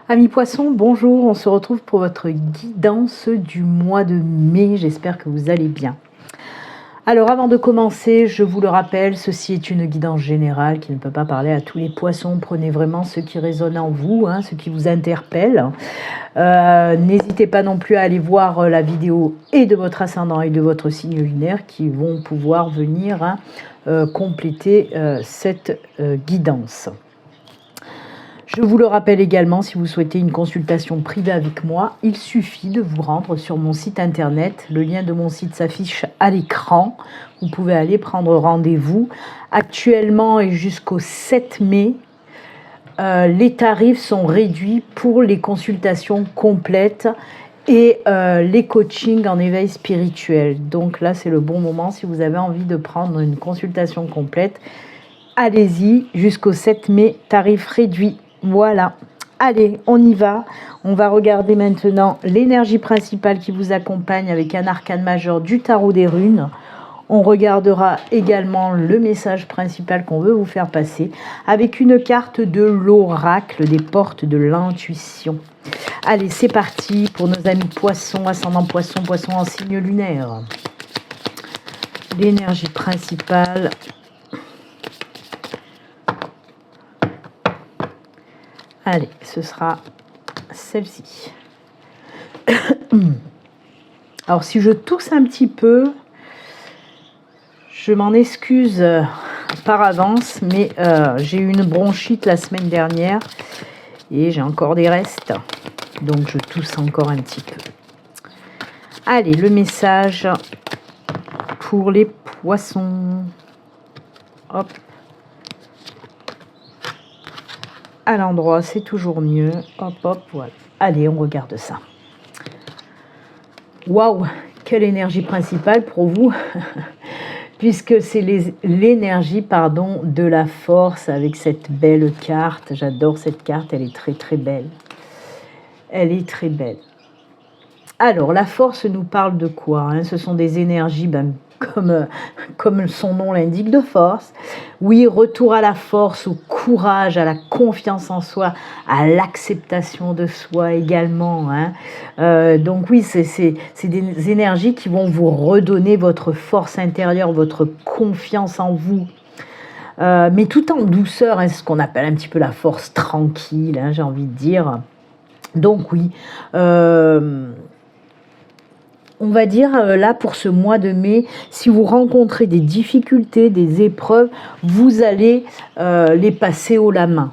Amis poissons, bonjour, on se retrouve pour votre guidance du mois de mai, j'espère que vous allez bien. Alors avant de commencer, je vous le rappelle, ceci est une guidance générale qui ne peut pas parler à tous les poissons, prenez vraiment ce qui résonne en vous, ce qui vous interpelle. N'hésitez pas non plus à aller voir la vidéo et de votre ascendant et de votre signe lunaire qui vont pouvoir venir compléter cette guidance. Je vous le rappelle également, si vous souhaitez une consultation privée avec moi, il suffit de vous rendre sur mon site internet. Le lien de mon site s'affiche à l'écran. Vous pouvez aller prendre rendez-vous. Actuellement et jusqu'au 7 mai, les tarifs sont réduits pour les consultations complètes et les coachings en éveil spirituel. Donc là, c'est le bon moment si vous avez envie de prendre une consultation complète. Allez-y, jusqu'au 7 mai, tarif réduit. Voilà, allez, on y va. On va regarder maintenant l'énergie principale qui vous accompagne avec un arcane majeur du tarot des runes. On regardera également le message principal qu'on veut vous faire passer avec une carte de l'oracle des portes de l'intuition. Allez, c'est parti pour nos amis poissons, ascendant poisson, poisson en signe lunaire. L'énergie principale. Allez, ce sera celle-ci. Alors, si je tousse un petit peu, je m'en excuse par avance, mais j'ai eu une bronchite la semaine dernière et j'ai encore des restes. Donc, je tousse encore un petit peu. Allez, le message pour les poissons. Hop. À l'endroit, c'est toujours mieux. Hop, hop, voilà. Allez, on regarde ça. Waouh, quelle énergie principale pour vous puisque c'est l'énergie, de la force avec cette belle carte. J'adore cette carte, elle est très très belle. Elle est très belle. Alors, la force nous parle de quoi, Ce sont des énergies, comme son nom l'indique, de force. Oui, retour à la force, au courage, à la confiance en soi, à l'acceptation de soi également. Donc oui, c'est des énergies qui vont vous redonner votre force intérieure, votre confiance en vous. Mais tout en douceur, c'est ce qu'on appelle un petit peu la force tranquille, j'ai envie de dire. Donc oui, on va dire là pour ce mois de mai, si vous rencontrez des difficultés, des épreuves, vous allez les passer haut la main.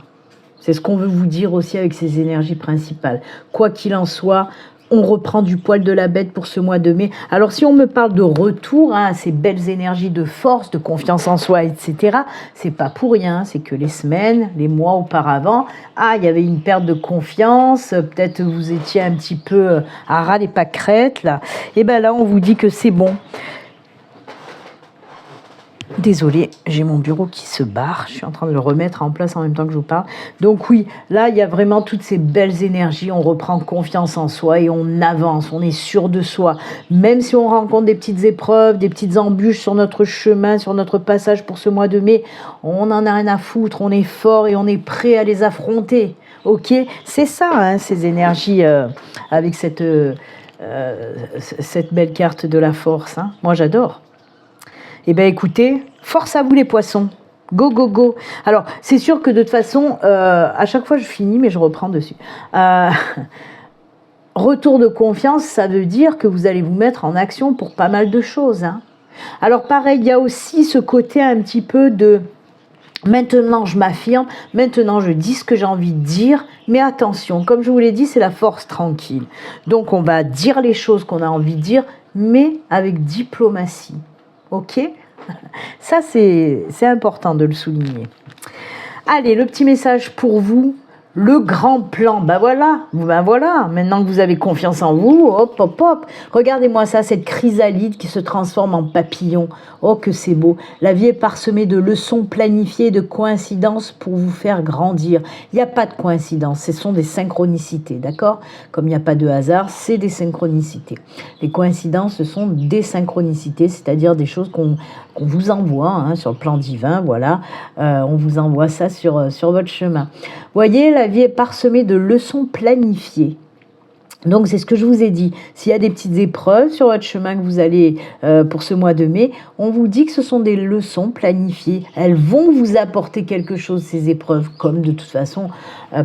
C'est ce qu'on veut vous dire aussi avec ces énergies principales. Quoi qu'il en soit, on reprend du poil de la bête pour ce mois de mai. Alors si on me parle de retour à ces belles énergies de force, de confiance en soi, etc., c'est pas pour rien, c'est que les semaines, les mois auparavant, il y avait une perte de confiance, peut-être vous étiez un petit peu à ras les pâquerettes, là. Et bien là, on vous dit que c'est bon. Désolée, j'ai mon bureau qui se barre. Je suis en train de le remettre en place en même temps que je vous parle. Donc oui, là, il y a vraiment toutes ces belles énergies. On reprend confiance en soi et on avance. On est sûr de soi. Même si on rencontre des petites épreuves, des petites embûches sur notre chemin, sur notre passage pour ce mois de mai, on n'en a rien à foutre. On est fort et on est prêt à les affronter. Ok, c'est ça, ces énergies avec cette belle carte de la force. Moi, j'adore. Eh bien, écoutez, force à vous les poissons. Go, go, go. Alors, c'est sûr que de toute façon, à chaque fois, je finis, mais je reprends dessus. Retour de confiance, ça veut dire que vous allez vous mettre en action pour pas mal de choses. Alors, pareil, il y a aussi ce côté un petit peu de... Maintenant, je m'affirme. Maintenant, je dis ce que j'ai envie de dire. Mais attention, comme je vous l'ai dit, c'est la force tranquille. Donc, on va dire les choses qu'on a envie de dire, mais avec diplomatie. Ok, ça c'est important de le souligner. Allez, le petit message pour vous, le grand plan. Ben voilà, maintenant que vous avez confiance en vous, hop, hop, hop. Regardez-moi ça, cette chrysalide qui se transforme en papillon. Oh, que c'est beau. La vie est parsemée de leçons planifiées, de coïncidences pour vous faire grandir. Il n'y a pas de coïncidence, ce sont des synchronicités, d'accord? Comme il n'y a pas de hasard, c'est des synchronicités. Les coïncidences, ce sont des synchronicités, c'est-à-dire des choses qu'on vous envoie sur le plan divin, voilà. On vous envoie ça sur votre chemin. Vous voyez, la vie est parsemée de leçons planifiées. Donc c'est ce que je vous ai dit, s'il y a des petites épreuves sur votre chemin que vous allez pour ce mois de mai, on vous dit que ce sont des leçons planifiées, elles vont vous apporter quelque chose ces épreuves, comme de toute façon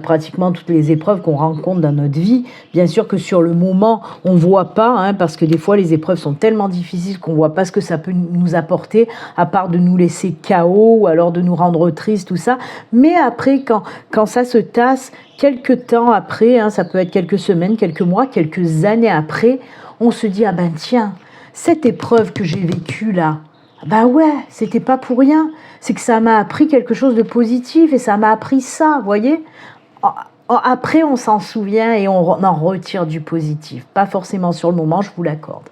pratiquement toutes les épreuves qu'on rencontre dans notre vie. Bien sûr que sur le moment on ne voit pas, hein, parce que des fois les épreuves sont tellement difficiles qu'on ne voit pas ce que ça peut nous apporter, à part de nous laisser KO ou alors de nous rendre tristes, tout ça. Mais après quand ça se tasse, quelques temps après, hein, ça peut être quelques semaines, quelques mois, quelques années après, on se dit, ah ben tiens, cette épreuve que j'ai vécue là, ben ouais, c'était pas pour rien, c'est que ça m'a appris quelque chose de positif et ça m'a appris ça, vous voyez. Après, on s'en souvient et on en retire du positif, pas forcément sur le moment, je vous l'accorde.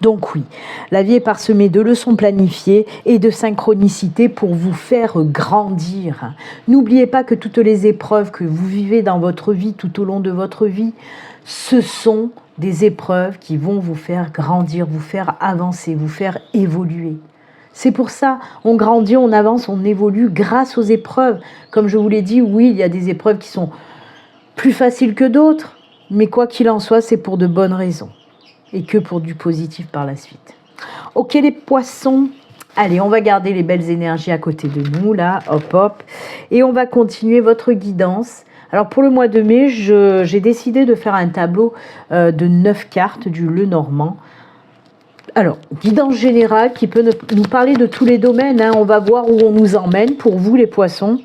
Donc oui, la vie est parsemée de leçons planifiées et de synchronicité pour vous faire grandir. N'oubliez pas que toutes les épreuves que vous vivez dans votre vie, tout au long de votre vie, ce sont des épreuves qui vont vous faire grandir, vous faire avancer, vous faire évoluer. C'est pour ça, on grandit, on avance, on évolue grâce aux épreuves. Comme je vous l'ai dit, oui, il y a des épreuves qui sont plus faciles que d'autres, mais quoi qu'il en soit, c'est pour de bonnes raisons. Et que pour du positif par la suite. Ok les poissons, allez, on va garder les belles énergies à côté de nous, là, hop hop, et on va continuer votre guidance. Alors pour le mois de mai, j'ai décidé de faire un tableau de 9 cartes du Lenormand. Alors, guidance générale qui peut nous parler de tous les domaines, hein. On va voir où on nous emmène pour vous les poissons,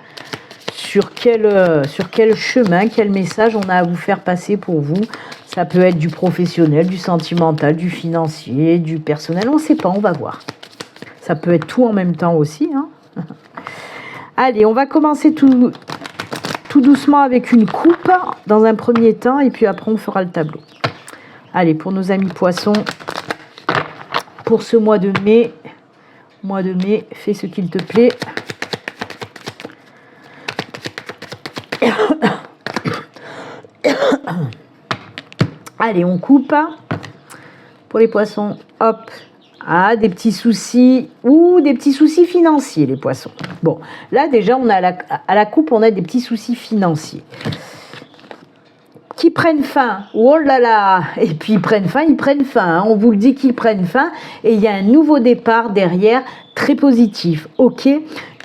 sur quel chemin, quel message on a à vous faire passer pour vous. Ça peut être du professionnel, du sentimental, du financier, du personnel, on ne sait pas, on va voir. Ça peut être tout en même temps aussi, hein. Allez, on va commencer tout doucement avec une coupe dans un premier temps et puis après on fera le tableau. Allez, pour nos amis poissons, pour ce mois de mai, fais ce qu'il te plaît. Allez, on coupe. Pour les poissons, hop. Ah, des petits soucis ou des petits soucis financiers, les poissons. Bon, là déjà, on a à la coupe, on a des petits soucis financiers qui prennent fin. Oh là là! Et puis ils prennent fin, hein. On vous le dit qu'ils prennent fin. Et il y a un nouveau départ derrière, très positif. Ok?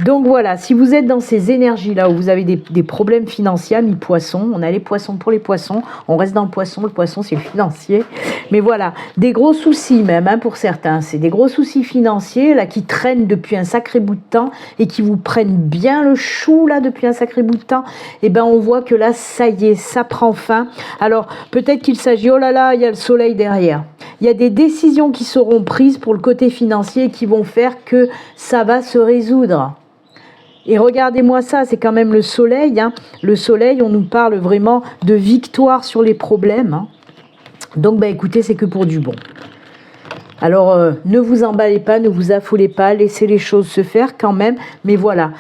Donc voilà, si vous êtes dans ces énergies-là où vous avez des problèmes financiers, mi poissons, on a les poissons pour les poissons, on reste dans le poisson c'est le financier. Mais voilà, des gros soucis même, hein, pour certains. C'est des gros soucis financiers là qui traînent depuis un sacré bout de temps et qui vous prennent bien le chou là depuis un sacré bout de temps. Et ben on voit que là, ça y est, ça prend fin. Alors peut-être qu'il s'agit, oh là là, il y a le soleil derrière. Il y a des décisions qui seront prises pour le côté financier et qui vont faire que ça va se résoudre. Et regardez-moi ça, c'est quand même le soleil, hein. Le soleil, on nous parle vraiment de victoire sur les problèmes, hein. Donc, bah, écoutez, c'est que pour du bon. Alors, ne vous emballez pas, ne vous affolez pas, laissez les choses se faire quand même. Mais voilà,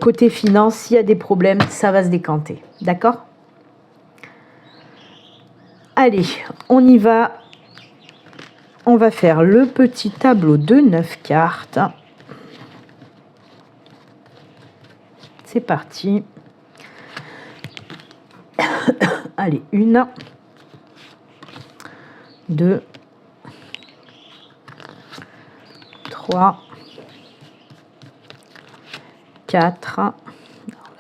côté finance, s'il y a des problèmes, ça va se décanter. D'accord ? Allez, on y va. On va faire le petit tableau de 9 cartes. C'est parti. Allez, 1, 2, 3, 4.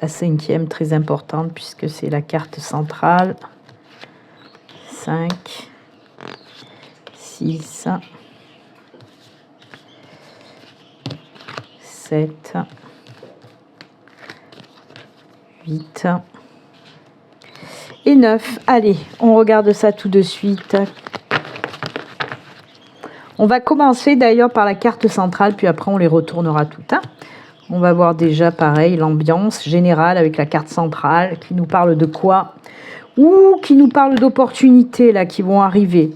La 5e, très importante puisque c'est la carte centrale. 5, 6, 7, 8 et 9. Allez, on regarde ça tout de suite. On va commencer d'ailleurs par la carte centrale, puis après on les retournera toutes, hein. On va voir déjà pareil l'ambiance générale avec la carte centrale qui nous parle de quoi? Ou qui nous parle d'opportunités là qui vont arriver.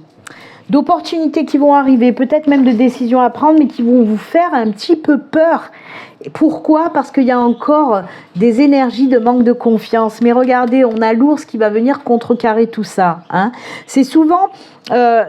D'opportunités qui vont arriver, peut-être même de décisions à prendre, mais qui vont vous faire un petit peu peur Pourquoi? Parce qu'il y a encore des énergies de manque de confiance. Mais regardez, on a l'ours qui va venir contrecarrer tout ça. Hein. C'est souvent...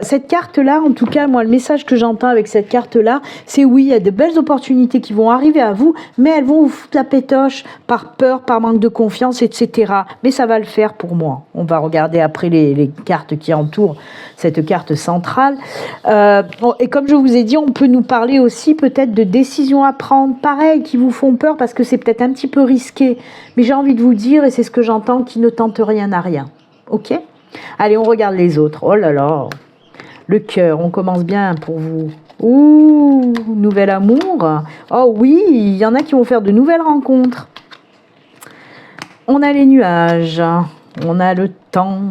cette carte-là, en tout cas, moi, le message que j'entends avec cette carte-là, c'est oui, il y a de belles opportunités qui vont arriver à vous, mais elles vont vous foutre la pétoche par peur, par manque de confiance, etc. Mais ça va le faire pour moi. On va regarder après les cartes qui entourent cette carte centrale. Et comme je vous ai dit, on peut nous parler aussi peut-être de décisions à prendre, pareil, qui vous font peur parce que c'est peut-être un petit peu risqué. Mais j'ai envie de vous dire, et c'est ce que j'entends, qui ne tente rien à rien. Ok ? Allez, on regarde les autres. Oh là là, le cœur, on commence bien pour vous. Ouh, nouvel amour. Oh oui, il y en a qui vont faire de nouvelles rencontres. On a les nuages, on a le temps.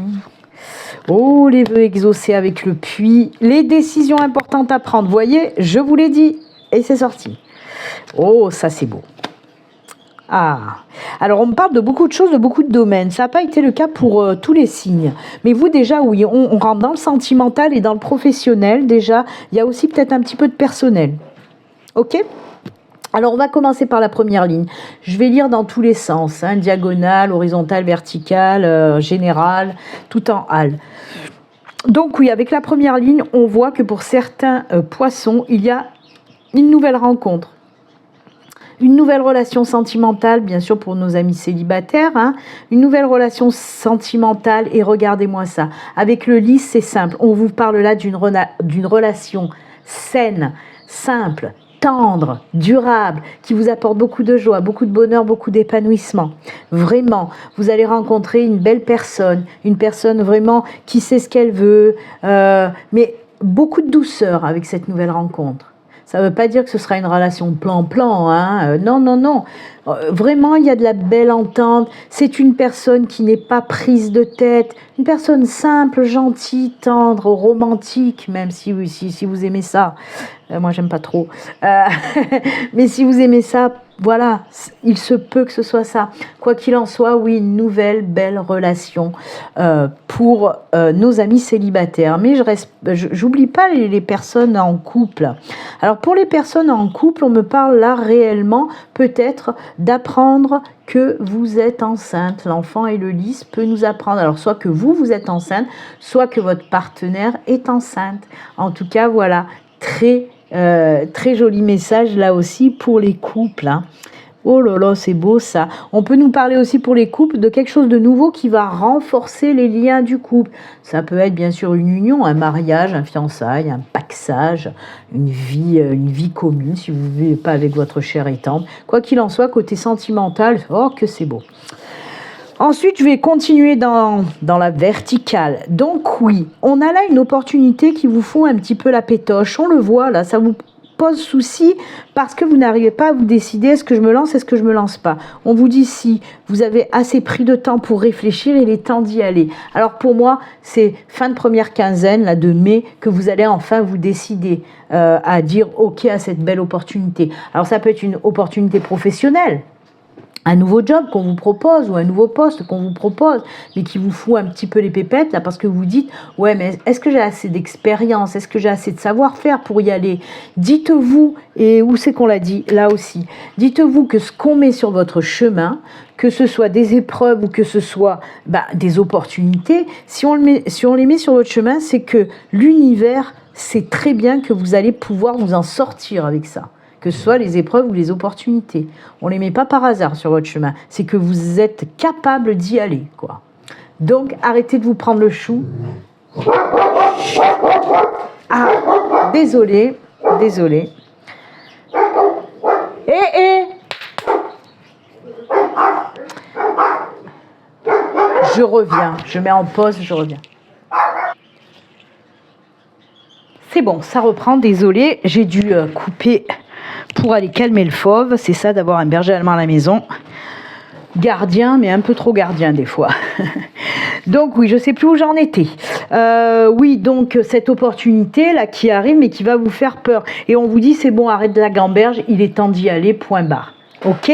Oh, les vœux exaucés avec le puits. Les décisions importantes à prendre. Vous voyez, je vous l'ai dit. Et c'est sorti. Oh, ça c'est beau. Ah, alors on me parle de beaucoup de choses, de beaucoup de domaines. Ça n'a pas été le cas pour tous les signes. Mais vous déjà, oui, on rentre dans le sentimental et dans le professionnel. Déjà, il y a aussi peut-être un petit peu de personnel. Ok ? Alors on va commencer par la première ligne. Je vais lire dans tous les sens, hein, diagonale, horizontale, verticale, générale, tout en hal. Donc oui, avec la première ligne, on voit que pour certains poissons, il y a une nouvelle rencontre. Une nouvelle relation sentimentale, bien sûr pour nos amis célibataires, hein. Une nouvelle relation sentimentale, et regardez-moi ça. Avec le lys, c'est simple. On vous parle là d'une relation saine, simple, tendre, durable, qui vous apporte beaucoup de joie, beaucoup de bonheur, beaucoup d'épanouissement. Vraiment, vous allez rencontrer une belle personne, une personne vraiment qui sait ce qu'elle veut, mais beaucoup de douceur avec cette nouvelle rencontre. Ça ne veut pas dire que ce sera une relation plan-plan, hein. Non, non, non. Vraiment, il y a de la belle entente. C'est une personne qui n'est pas prise de tête, une personne simple, gentille, tendre, romantique, même si vous aimez ça. Moi, j'aime pas trop. Mais si vous aimez ça, voilà, il se peut que ce soit ça. Quoi qu'il en soit, oui, une nouvelle belle relation pour nos amis célibataires. Mais j'oublie pas les personnes en couple. Alors pour les personnes en couple, on me parle là réellement peut-être d'apprendre que vous êtes enceinte. L'enfant et le lys peut nous apprendre. Alors soit que vous êtes enceinte, soit que votre partenaire est enceinte. En tout cas, voilà, très joli message là aussi pour les couples, hein. Oh là là, c'est beau ça. On peut nous parler aussi pour les couples de quelque chose de nouveau qui va renforcer les liens du couple. Ça peut être bien sûr une union, un mariage, un fiançailles, un paxage, une vie commune si vous ne vivez pas avec votre cher et tendre. Quoi qu'il en soit, côté sentimental, oh que c'est beau. Ensuite, je vais continuer dans la verticale. Donc oui, on a là une opportunité qui vous fout un petit peu la pétoche. On le voit là, ça vous pose souci parce que vous n'arrivez pas à vous décider, est-ce que je me lance, est-ce que je me lance pas. On vous dit si vous avez assez pris de temps pour réfléchir, il est temps d'y aller. Alors pour moi, c'est fin de première quinzaine là, de mai que vous allez enfin vous décider à dire ok à cette belle opportunité. Alors ça peut être une opportunité professionnelle, un nouveau job qu'on vous propose ou un nouveau poste qu'on vous propose, mais qui vous fout un petit peu les pépettes là parce que vous dites ouais mais est-ce que j'ai assez d'expérience, est-ce que j'ai assez de savoir-faire pour y aller. Dites-vous, et où c'est qu'on l'a dit là aussi, dites-vous que ce qu'on met sur votre chemin, que ce soit des épreuves ou que ce soit des opportunités, si on les met sur votre chemin, c'est que l'univers sait très bien que vous allez pouvoir vous en sortir avec ça. Que ce soit les épreuves ou les opportunités. On ne les met pas par hasard sur votre chemin. C'est que vous êtes capable d'y aller, quoi. Donc, arrêtez de vous prendre le chou. Ah, désolé. Je reviens. Je mets en pause, je reviens. C'est bon, ça reprend. Désolé, j'ai dû couper pour aller calmer le fauve. C'est ça d'avoir un berger allemand à la maison. Gardien, mais un peu trop gardien des fois. Donc oui, je ne sais plus où j'en étais. Oui, donc cette opportunité là qui arrive mais qui va vous faire peur. Et on vous dit c'est bon, arrête de la gamberge, il est temps d'y aller, point barre. Ok ?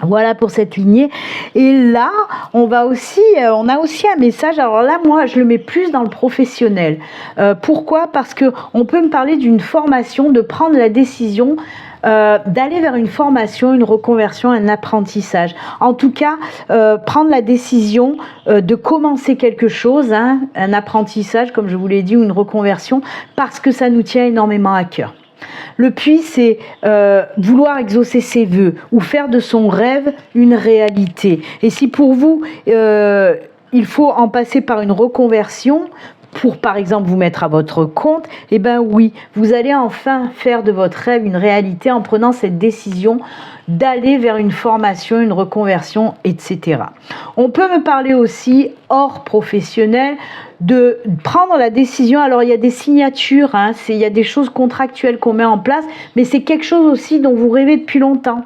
Voilà pour cette lignée. Et là, on a aussi un message. Alors là, moi, je le mets plus dans le professionnel. Pourquoi ? Parce que on peut me parler d'une formation, de prendre la décision d'aller vers une formation, une reconversion, un apprentissage. En tout cas, prendre la décision de commencer quelque chose, hein, un apprentissage, comme je vous l'ai dit, ou une reconversion, parce que ça nous tient énormément à cœur. Le puits, c'est vouloir exaucer ses vœux ou faire de son rêve une réalité. Et si pour vous, il faut en passer par une reconversion, pour par exemple vous mettre à votre compte, eh bien oui, vous allez enfin faire de votre rêve une réalité en prenant cette décision d'aller vers une formation, une reconversion, etc. On peut me parler aussi, hors professionnel, de prendre la décision. Alors il y a des signatures, hein, il y a des choses contractuelles qu'on met en place, mais c'est quelque chose aussi dont vous rêvez depuis longtemps.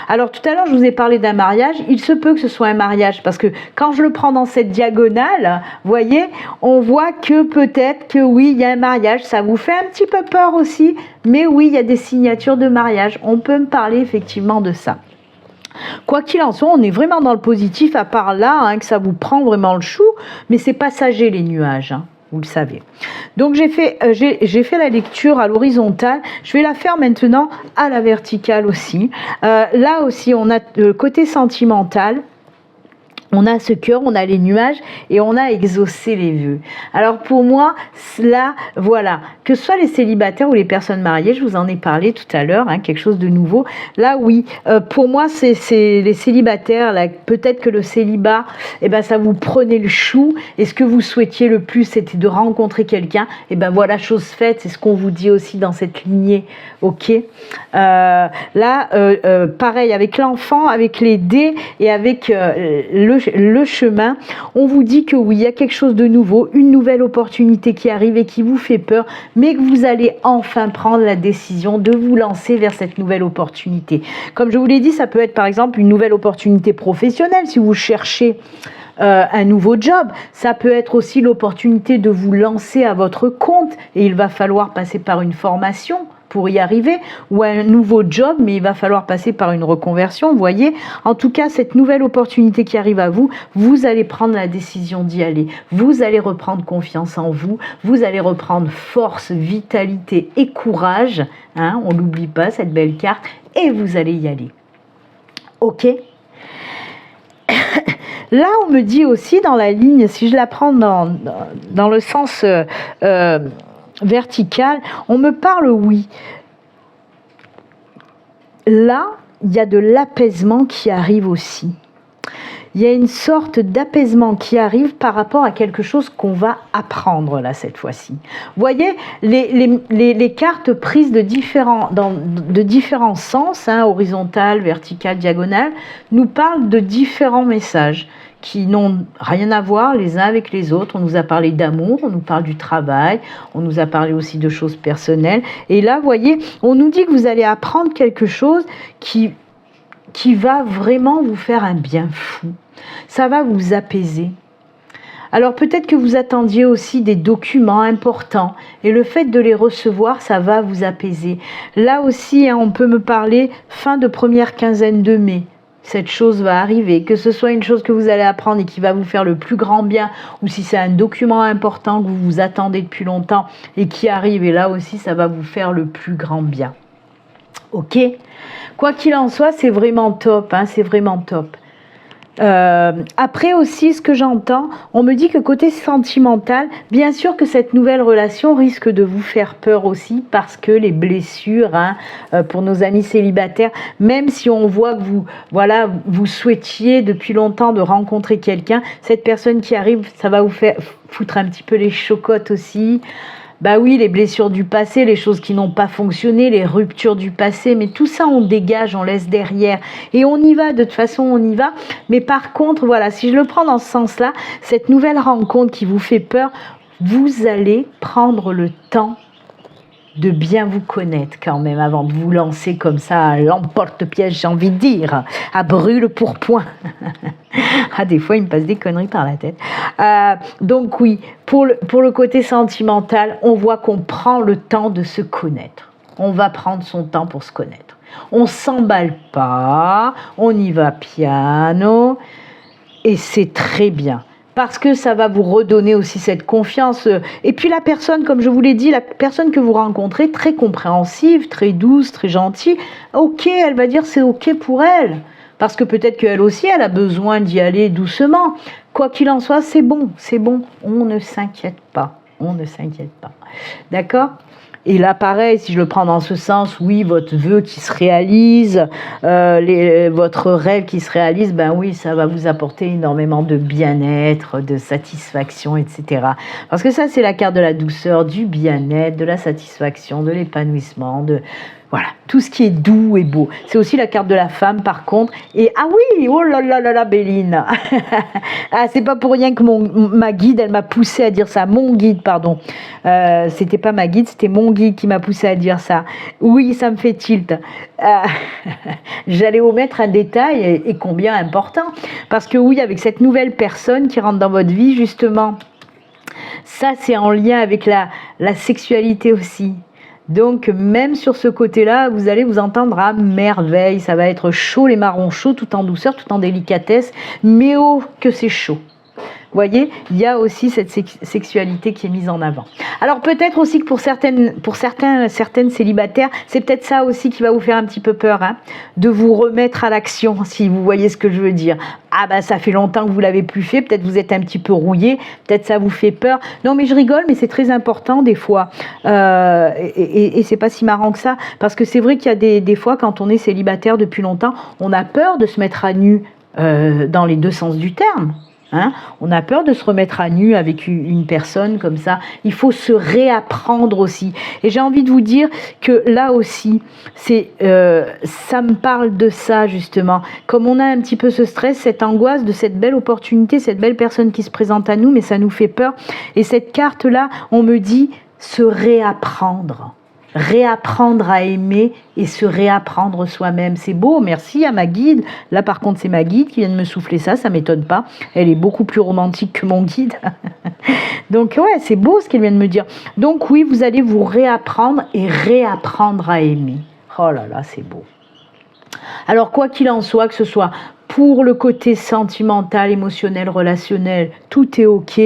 Alors tout à l'heure je vous ai parlé d'un mariage, il se peut que ce soit un mariage parce que quand je le prends dans cette diagonale, voyez, on voit que peut-être que oui, il y a un mariage, ça vous fait un petit peu peur aussi, mais oui, il y a des signatures de mariage, on peut me parler effectivement de ça. Quoi qu'il en soit, on est vraiment dans le positif, à part là, hein, que ça vous prend vraiment le chou, mais c'est passager les nuages, hein. Vous le savez. Donc j'ai fait la lecture à l'horizontale. Je vais la faire maintenant à la verticale aussi. Là aussi, on a le côté sentimental. On a ce cœur, on a les nuages et on a exaucé les vœux. Alors pour moi, là, voilà, que ce soit les célibataires ou les personnes mariées, je vous en ai parlé tout à l'heure, hein, quelque chose de nouveau. Là, oui, pour moi, c'est les célibataires. Là, peut-être que le célibat, eh ben, ça vous prenait le chou. Et ce que vous souhaitiez le plus, c'était de rencontrer quelqu'un. Et ben voilà, chose faite. C'est ce qu'on vous dit aussi dans cette lignée. Ok. Là, pareil avec l'enfant, avec les dés et avec le chemin, on vous dit que oui, il y a quelque chose de nouveau, une nouvelle opportunité qui arrive et qui vous fait peur, mais que vous allez enfin prendre la décision de vous lancer vers cette nouvelle opportunité. Comme je vous l'ai dit, ça peut être par exemple une nouvelle opportunité professionnelle si vous cherchez un nouveau job. Ça peut être aussi l'opportunité de vous lancer à votre compte et il va falloir passer par une formation pour y arriver, ou un nouveau job, mais il va falloir passer par une reconversion, vous voyez. En tout cas, cette nouvelle opportunité qui arrive à vous, vous allez prendre la décision d'y aller. Vous allez reprendre confiance en vous, vous allez reprendre force, vitalité et courage, hein, on n'oublie pas cette belle carte, et vous allez y aller. Ok ? Là, on me dit aussi dans la ligne, si je la prends dans le sens vertical, on me parle oui. Là, il y a de l'apaisement qui arrive aussi. Il y a une sorte d'apaisement qui arrive par rapport à quelque chose qu'on va apprendre là cette fois-ci. Vous voyez, les cartes prises de différents sens, hein, horizontal, vertical, diagonale, nous parlent de différents messages qui n'ont rien à voir les uns avec les autres. On nous a parlé d'amour, on nous parle du travail, on nous a parlé aussi de choses personnelles. Et là, vous voyez, on nous dit que vous allez apprendre quelque chose qui va vraiment vous faire un bien fou. Ça va vous apaiser. Alors peut-être que vous attendiez aussi des documents importants et le fait de les recevoir, ça va vous apaiser. Là aussi, hein, on peut me parler fin de première quinzaine de mai. Cette chose va arriver, que ce soit une chose que vous allez apprendre et qui va vous faire le plus grand bien, ou si c'est un document important que vous vous attendez depuis longtemps et qui arrive, et là aussi ça va vous faire le plus grand bien. Ok ? Quoi qu'il en soit, c'est vraiment top, hein, c'est vraiment top. Après aussi, ce que j'entends, on me dit que côté sentimental, bien sûr que cette nouvelle relation risque de vous faire peur aussi parce que les blessures, hein, pour nos amis célibataires, même si on voit que vous souhaitiez depuis longtemps de rencontrer quelqu'un, cette personne qui arrive, ça va vous faire foutre un petit peu les chocottes aussi. Bah oui, les blessures du passé, les choses qui n'ont pas fonctionné, les ruptures du passé, mais tout ça on dégage, on laisse derrière et on y va, de toute façon on y va. Mais par contre, voilà, si je le prends dans ce sens-là, cette nouvelle rencontre qui vous fait peur, vous allez prendre le temps de bien vous connaître quand même avant de vous lancer comme ça à l'emporte-pièce, j'ai envie de dire, à brûle-pourpoint. Ah, des fois, il me passe des conneries par la tête. Donc oui, pour le côté sentimental, on voit qu'on prend le temps de se connaître. On va prendre son temps pour se connaître. On ne s'emballe pas, on y va piano, et c'est très bien. parce que ça va vous redonner aussi cette confiance. Et puis la personne, comme je vous l'ai dit, la personne que vous rencontrez, très compréhensive, très douce, très gentille, ok, elle va dire c'est ok pour elle. Parce que peut-être qu'elle aussi, elle a besoin d'y aller doucement. Quoi qu'il en soit, c'est bon, on ne s'inquiète pas. On ne s'inquiète pas. D'accord ? Et là, pareil, si je le prends dans ce sens, oui, votre vœu qui se réalise, votre rêve qui se réalise, ben oui, ça va vous apporter énormément de bien-être, de satisfaction, etc. Parce que ça, c'est la carte de la douceur, du bien-être, de la satisfaction, de l'épanouissement, voilà, tout ce qui est doux et beau. C'est aussi la carte de la femme, par contre. Et ah oui, oh là là là là, Béline. Ah, c'est pas pour rien que ma guide, elle m'a poussé à dire ça. Mon guide, pardon. C'était pas ma guide, c'était mon guide qui m'a poussé à dire ça. Oui, ça me fait tilt. J'allais omettre un détail et combien important. Parce que oui, avec cette nouvelle personne qui rentre dans votre vie, justement, ça, c'est en lien avec la sexualité aussi. Donc, même sur ce côté-là, vous allez vous entendre à merveille. Ça va être chaud, les marrons chauds, tout en douceur, tout en délicatesse. Mais oh, que c'est chaud. Vous voyez, il y a aussi cette sexualité qui est mise en avant. Alors peut-être aussi que pour certaines célibataires, c'est peut-être ça aussi qui va vous faire un petit peu peur, hein, de vous remettre à l'action, si vous voyez ce que je veux dire. Ah ben ça fait longtemps que vous l'avez plus fait, peut-être vous êtes un petit peu rouillé, peut-être ça vous fait peur. Non mais je rigole, mais c'est très important des fois. Et c'est pas si marrant que ça, parce que c'est vrai qu'il y a des fois quand on est célibataire depuis longtemps, on a peur de se mettre à nu dans les deux sens du terme. Hein, on a peur de se remettre à nu avec une personne comme ça. Il faut se réapprendre aussi. Et j'ai envie de vous dire que là aussi, ça me parle de ça justement. Comme on a un petit peu ce stress, cette angoisse de cette belle opportunité, cette belle personne qui se présente à nous, mais ça nous fait peur. Et cette carte-là, on me dit se réapprendre. Réapprendre à aimer et se réapprendre soi-même. C'est beau, merci à ma guide. Là, par contre, c'est ma guide qui vient de me souffler ça, ça m'étonne pas. Elle est beaucoup plus romantique que mon guide. Donc, ouais, c'est beau ce qu'elle vient de me dire. Donc, oui, vous allez vous réapprendre et réapprendre à aimer. Oh là là, c'est beau. Alors, quoi qu'il en soit, que ce soit pour le côté sentimental, émotionnel, relationnel, tout est ok.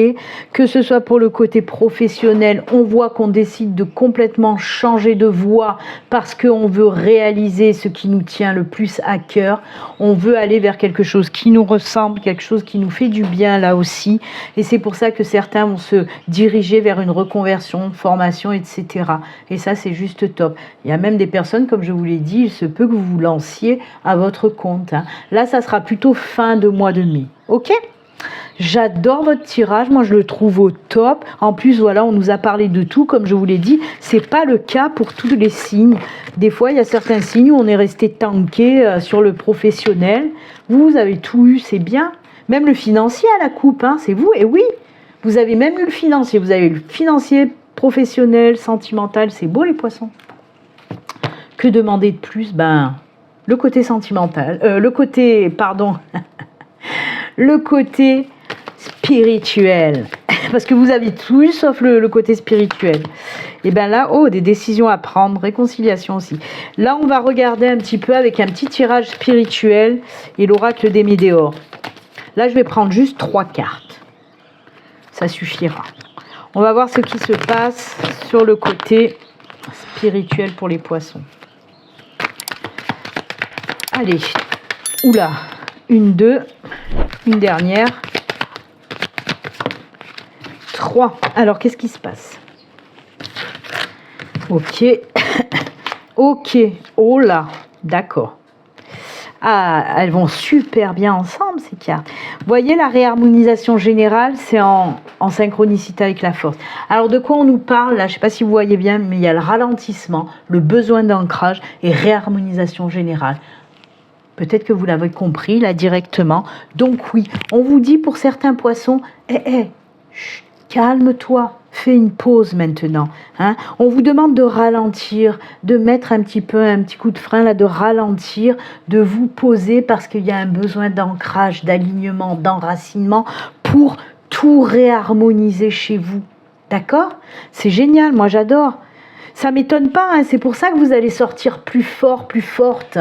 Que ce soit pour le côté professionnel, on voit qu'on décide de complètement changer de voie parce qu'on veut réaliser ce qui nous tient le plus à cœur. On veut aller vers quelque chose qui nous ressemble, quelque chose qui nous fait du bien là aussi. Et c'est pour ça que certains vont se diriger vers une reconversion, formation, etc. Et ça, c'est juste top. Il y a même des personnes, comme je vous l'ai dit, il se peut que vous vous lanciez à votre compte. Hein. Là, ça sera plutôt fin de mois de mai. Ok ? J'adore votre tirage, moi je le trouve au top. En plus, voilà, on nous a parlé de tout, comme je vous l'ai dit. C'est pas le cas pour tous les signes. Des fois, il y a certains signes où on est resté tanké sur le professionnel. Vous avez tout eu, c'est bien. Même le financier à la coupe, hein, c'est vous. Et oui, vous avez même eu le financier. Vous avez eu le financier, professionnel, sentimental. C'est beau les poissons. Que demander de plus ? Ben, le côté sentimental. Le côté spirituel. Parce que vous avez tout eu sauf le côté spirituel. Et bien là, des décisions à prendre, réconciliation aussi. Là, on va regarder un petit peu avec un petit tirage spirituel et l'oracle des météores. Là, je vais prendre juste 3 cartes. Ça suffira. On va voir ce qui se passe sur le côté spirituel pour les poissons. Allez. Oula. 1, 2. Une dernière. 3. Alors, qu'est-ce qui se passe ? Ok. Ok. Oh là. D'accord. Ah, elles vont super bien ensemble, ces cartes. Vous voyez, la réharmonisation générale, c'est en synchronicité avec la force. Alors, de quoi on nous parle là ? Je ne sais pas si vous voyez bien, mais il y a le ralentissement, le besoin d'ancrage et réharmonisation générale. Peut-être que vous l'avez compris là directement. Donc oui, on vous dit pour certains poissons, chut, calme-toi, fais une pause maintenant. Hein. On vous demande de ralentir, de mettre un petit coup de frein là, de ralentir, de vous poser parce qu'il y a un besoin d'ancrage, d'alignement, d'enracinement pour tout réharmoniser chez vous. D'accord ? C'est génial, moi j'adore. Ça ne m'étonne pas, hein, c'est pour ça que vous allez sortir plus fort, plus forte,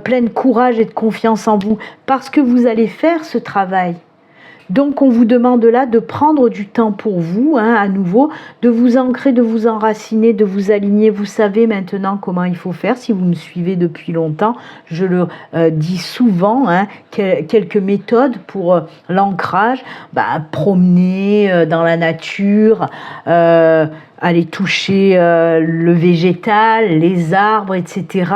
pleine de courage et de confiance en vous, parce que vous allez faire ce travail. Donc on vous demande là de prendre du temps pour vous, hein, à nouveau, de vous ancrer, de vous enraciner, de vous aligner. Vous savez maintenant comment il faut faire. Si vous me suivez depuis longtemps, je le dis souvent, hein, quelques méthodes pour l'ancrage. Promener dans la nature, aller toucher le végétal, les arbres, etc.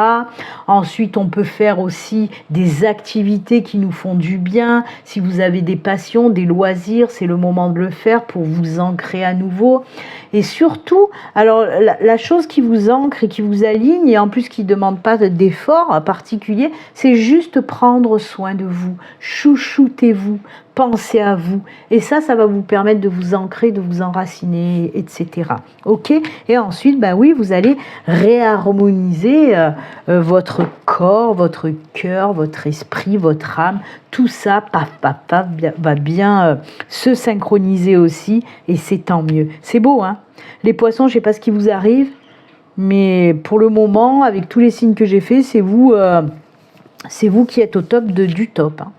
Ensuite, on peut faire aussi des activités qui nous font du bien. Si vous avez des passions, des loisirs, c'est le moment de le faire pour vous ancrer à nouveau. Et surtout, alors la chose qui vous ancre et qui vous aligne, et en plus qui ne demande pas d'effort particulier, c'est juste prendre soin de vous. Chouchoutez-vous, pensez à vous. Et ça va vous permettre de vous ancrer, de vous enraciner, etc. Ok? Et ensuite, oui, vous allez réharmoniser votre corps, votre cœur, votre esprit, votre âme. Tout ça, paf, paf, paf, va bien se synchroniser aussi. Et c'est tant mieux. C'est beau, hein? Les poissons, je ne sais pas ce qui vous arrive, mais pour le moment, avec tous les signes que j'ai faits, c'est vous qui êtes au top du top. Hein.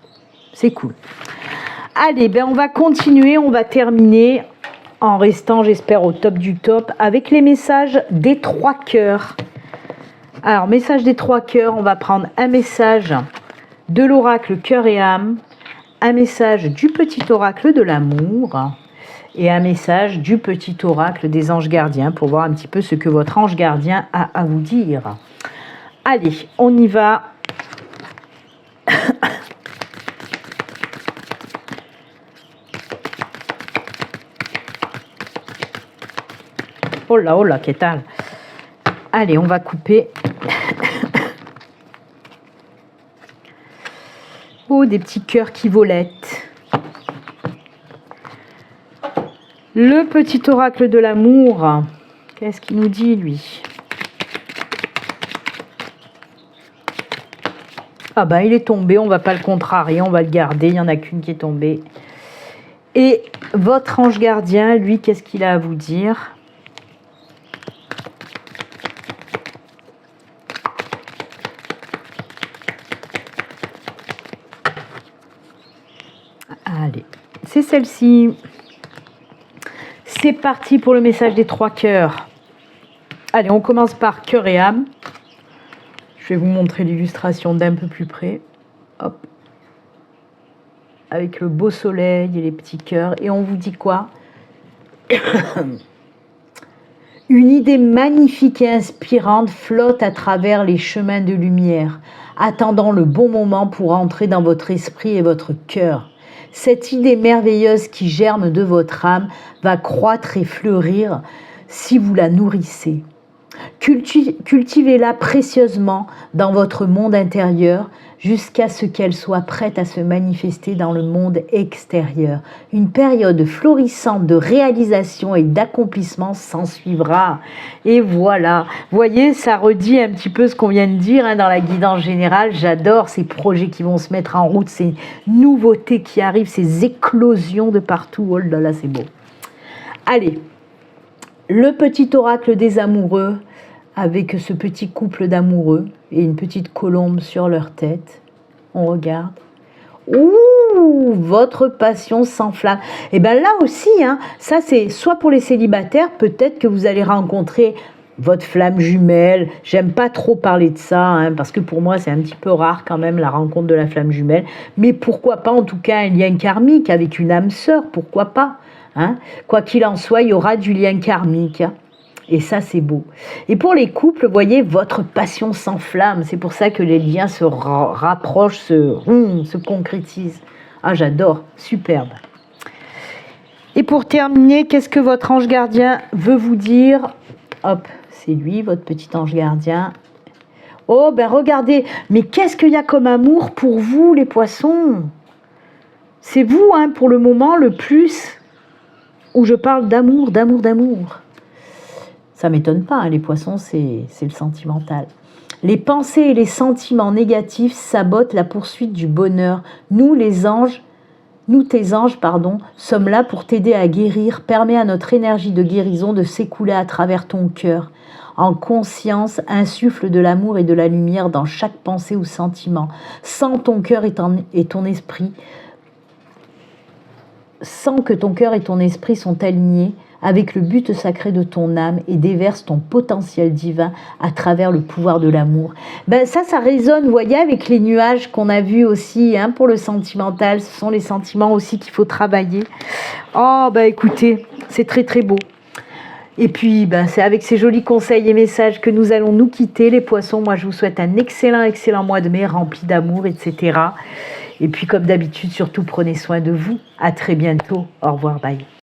C'est cool. Allez, on va continuer, on va terminer en restant, j'espère, au top du top avec les messages des 3 cœurs. Alors, message des 3 cœurs, on va prendre un message de l'oracle cœur et âme, un message du petit oracle de l'amour et un message du petit oracle des anges gardiens pour voir un petit peu ce que votre ange gardien a à vous dire. Allez, on y va. Oh là, qu'est-ce que allez, on va couper. Oh, des petits cœurs qui volettent. Le petit oracle de l'amour, qu'est-ce qu'il nous dit, lui? Ah il est tombé, on ne va pas le contrarier, on va le garder, il n'y en a qu'une qui est tombée. Et votre ange gardien, lui, qu'est-ce qu'il a à vous dire? Allez, c'est celle-ci. C'est parti pour le message des 3 cœurs. Allez, on commence par cœur et âme. Je vais vous montrer l'illustration d'un peu plus près. Hop. Avec le beau soleil et les petits cœurs. Et on vous dit quoi? Une idée magnifique et inspirante flotte à travers les chemins de lumière, attendant le bon moment pour entrer dans votre esprit et votre cœur. Cette idée merveilleuse qui germe de votre âme va croître et fleurir si vous la nourrissez. Cultivez-la précieusement dans votre monde intérieur jusqu'à ce qu'elle soit prête à se manifester dans le monde extérieur. Une période florissante de réalisation et d'accomplissement s'ensuivra. Et voilà, voyez, ça redit un petit peu ce qu'on vient de dire dans la guidance générale. J'adore ces projets qui vont se mettre en route, ces nouveautés qui arrivent, ces éclosions de partout. Oh là là, c'est beau. Allez, le petit oracle des amoureux, avec ce petit couple d'amoureux et une petite colombe sur leur tête. On regarde. Ouh, votre passion s'enflamme. Et bien là aussi, ça c'est soit pour les célibataires, peut-être que vous allez rencontrer votre flamme jumelle. J'aime pas trop parler de ça, parce que pour moi c'est un petit peu rare quand même la rencontre de la flamme jumelle. Mais pourquoi pas en tout cas un lien karmique avec une âme sœur, pourquoi pas Quoi qu'il en soit, il y aura du lien karmique. Et ça, c'est beau. Et pour les couples, vous voyez, votre passion s'enflamme. C'est pour ça que les liens se rapprochent, se concrétisent. Ah, j'adore. Superbe. Et pour terminer, qu'est-ce que votre ange gardien veut vous dire? Hop, c'est lui, votre petit ange gardien. Oh, regardez. Mais qu'est-ce qu'il y a comme amour pour vous, les poissons? C'est vous, pour le moment, le plus où je parle d'amour, d'amour, d'amour. Ça ne m'étonne pas, les poissons, c'est le sentimental. Les pensées et les sentiments négatifs sabotent la poursuite du bonheur. Nous, tes anges, sommes là pour t'aider à guérir. Permets à notre énergie de guérison de s'écouler à travers ton cœur. En conscience, insuffle de l'amour et de la lumière dans chaque pensée ou sentiment. Sens ton cœur et ton esprit sens que ton cœur et ton esprit sont alignés avec le but sacré de ton âme et déverse ton potentiel divin à travers le pouvoir de l'amour. Ben ça résonne, vous voyez, avec les nuages qu'on a vus aussi pour le sentimental. Ce sont les sentiments aussi qu'il faut travailler. Oh, ben écoutez, c'est très très beau. Et puis, c'est avec ces jolis conseils et messages que nous allons nous quitter, les poissons. Moi, je vous souhaite un excellent mois de mai rempli d'amour, etc. Et puis, comme d'habitude, surtout, prenez soin de vous. À très bientôt. Au revoir, bye.